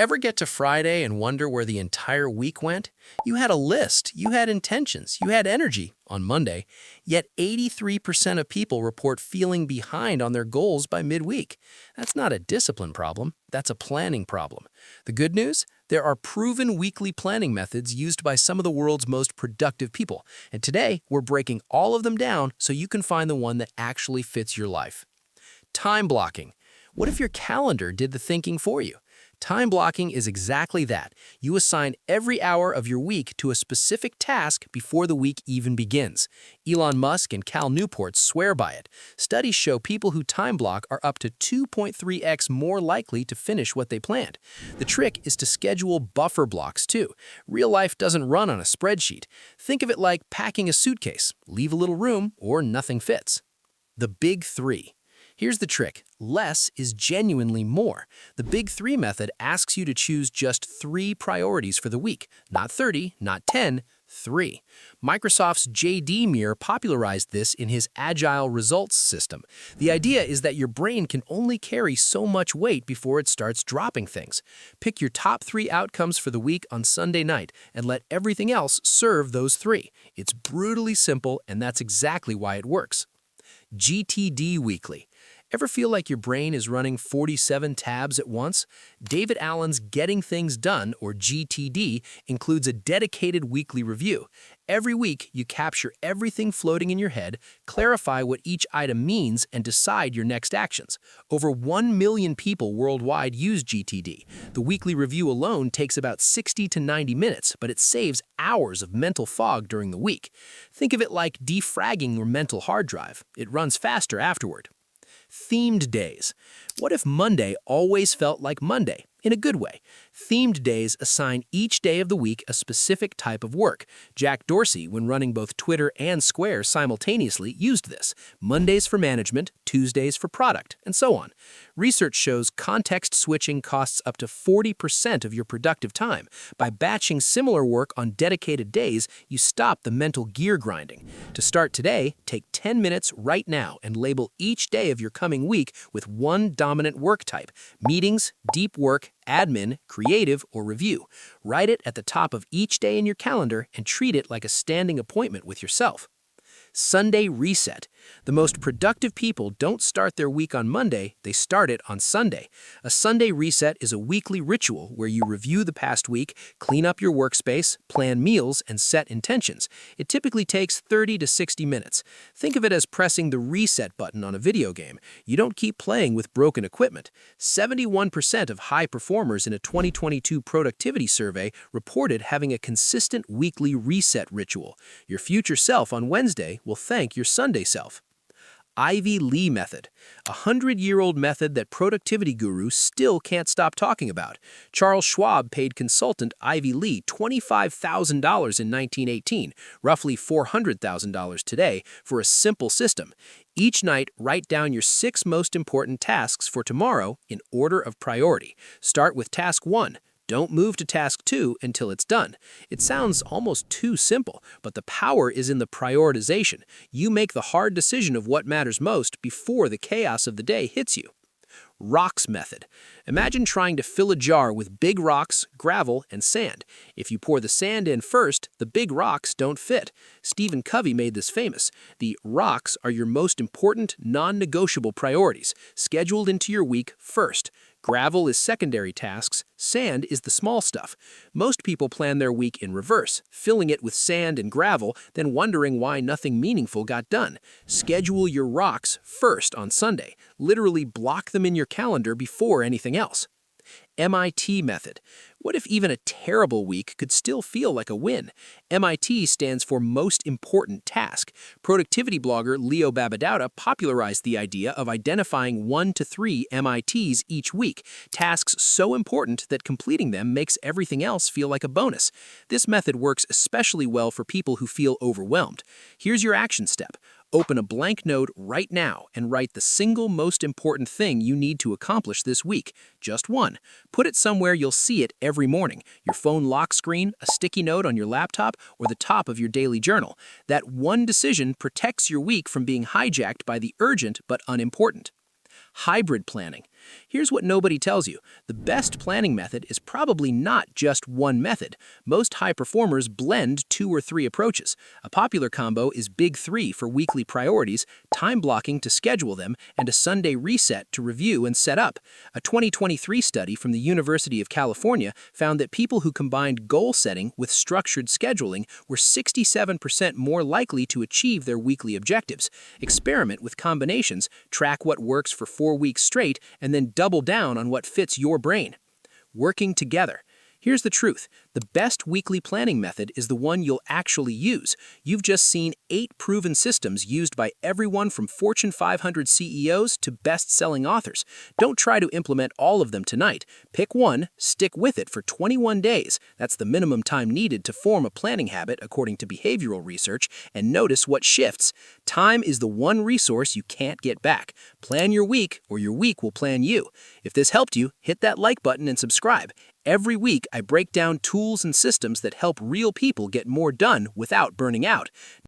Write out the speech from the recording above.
Ever get to Friday and wonder where the entire week went? You had a list, you had intentions, you had energy on Monday, yet 83% of people report feeling behind on their goals by midweek. That's not a discipline problem, that's a planning problem. The good news? There are proven weekly planning methods used by some of the world's most productive people, and today we're breaking all of them down so you can find the one that actually fits your life. Time blocking. What if your calendar did the thinking for you? Time blocking is exactly that. You assign every hour of your week to a specific task before the week even begins. Elon Musk and Cal Newport swear by it. Studies show people who time block are up to 2.3x more likely to finish what they planned. The trick is to schedule buffer blocks too. Real life doesn't run on a spreadsheet. Think of it like packing a suitcase. Leave a little room or nothing fits. The Big Three. Here's the trick. Less is genuinely more. The Big Three method asks you to choose just 3 priorities for the week. Not 30, not 10, 3. Microsoft's J.D. Muir popularized this in his Agile Results system. The idea is that your brain can only carry so much weight before it starts dropping things. Pick your top 3 outcomes for the week on Sunday night and let everything else serve those 3. It's brutally simple, and that's exactly why it works. GTD Weekly. Ever feel like your brain is running 47 tabs at once? David Allen's Getting Things Done, or GTD, includes a dedicated weekly review. Every week, you capture everything floating in your head, clarify what each item means, and decide your next actions. Over 1 million people worldwide use GTD. The weekly review alone takes about 60 to 90 minutes, but it saves hours of mental fog during the week. Think of it like defragging your mental hard drive. It runs faster afterward. Themed days. What if Monday always felt like Monday, in a good way? Themed days assign each day of the week a specific type of work. Jack Dorsey, when running both Twitter and Square simultaneously, used this. Mondays for management, Tuesdays for product, and so on. Research shows context switching costs up to 40% of your productive time. By batching similar work on dedicated days, you stop the mental gear grinding. To start today, take 10 minutes right now and label each day of your coming week with one dominant work type: meetings, deep work, admin, creative, or review. Write it at the top of each day in your calendar and treat it like a standing appointment with yourself. Sunday reset. The most productive people don't start their week on Monday, they start it on Sunday. A Sunday reset is a weekly ritual where you review the past week, clean up your workspace, plan meals, and set intentions. It typically takes 30 to 60 minutes. Think of it as pressing the reset button on a video game. You don't keep playing with broken equipment. 71% of high performers in a 2022 productivity survey reported having a consistent weekly reset ritual. Your future self on Wednesday will thank your Sunday self. Ivy Lee method, a 100-year-old method that productivity gurus still can't stop talking about. Charles Schwab paid consultant Ivy Lee $25,000 in 1918, roughly $400,000 today, for a simple system. Each night, write down your 6 most important tasks for tomorrow in order of priority. Start with task 1. Don't move to task 2 until it's done. It sounds almost too simple, but the power is in the prioritization. You make the hard decision of what matters most before the chaos of the day hits you. Rocks method. Imagine trying to fill a jar with big rocks, gravel, and sand. If you pour the sand in first, the big rocks don't fit. Stephen Covey made this famous. The rocks are your most important, non-negotiable priorities, scheduled into your week first. Gravel is secondary tasks, sand is the small stuff. Most people plan their week in reverse, filling it with sand and gravel, then wondering why nothing meaningful got done. Schedule your rocks first on Sunday. Literally block them in your calendar before anything else. MIT method. What if even a terrible week could still feel like a win? MIT stands for Most Important Task. Productivity blogger Leo Babauta popularized the idea of identifying 1 to 3 MITs each week, tasks so important that completing them makes everything else feel like a bonus. This method works especially well for people who feel overwhelmed. Here's your action step. Open a blank note right now and write the single most important thing you need to accomplish this week. Just one. Put it somewhere you'll see it every morning. Your phone lock screen, a sticky note on your laptop, or the top of your daily journal. That one decision protects your week from being hijacked by the urgent but unimportant. Hybrid planning. Here's what nobody tells you. The best planning method is probably not just one method. Most high performers blend 2 or 3 approaches. A popular combo is Big 3 for weekly priorities, time blocking to schedule them, and a Sunday reset to review and set up. A 2023 study from the University of California found that people who combined goal setting with structured scheduling were 67% more likely to achieve their weekly objectives. Experiment with combinations, track what works for 4 weeks straight, and then double down on what fits your brain. Working together. Here's the truth. The best weekly planning method is the one you'll actually use. You've just seen 8 proven systems used by everyone from Fortune 500 CEOs to best-selling authors. Don't try to implement all of them tonight. Pick one, stick with it for 21 days. That's the minimum time needed to form a planning habit according to behavioral research, and notice what shifts. Time is the one resource you can't get back. Plan your week, or your week will plan you. If this helped you, hit that like button and subscribe. Every week, I break down tools and systems that help real people get more done without burning out.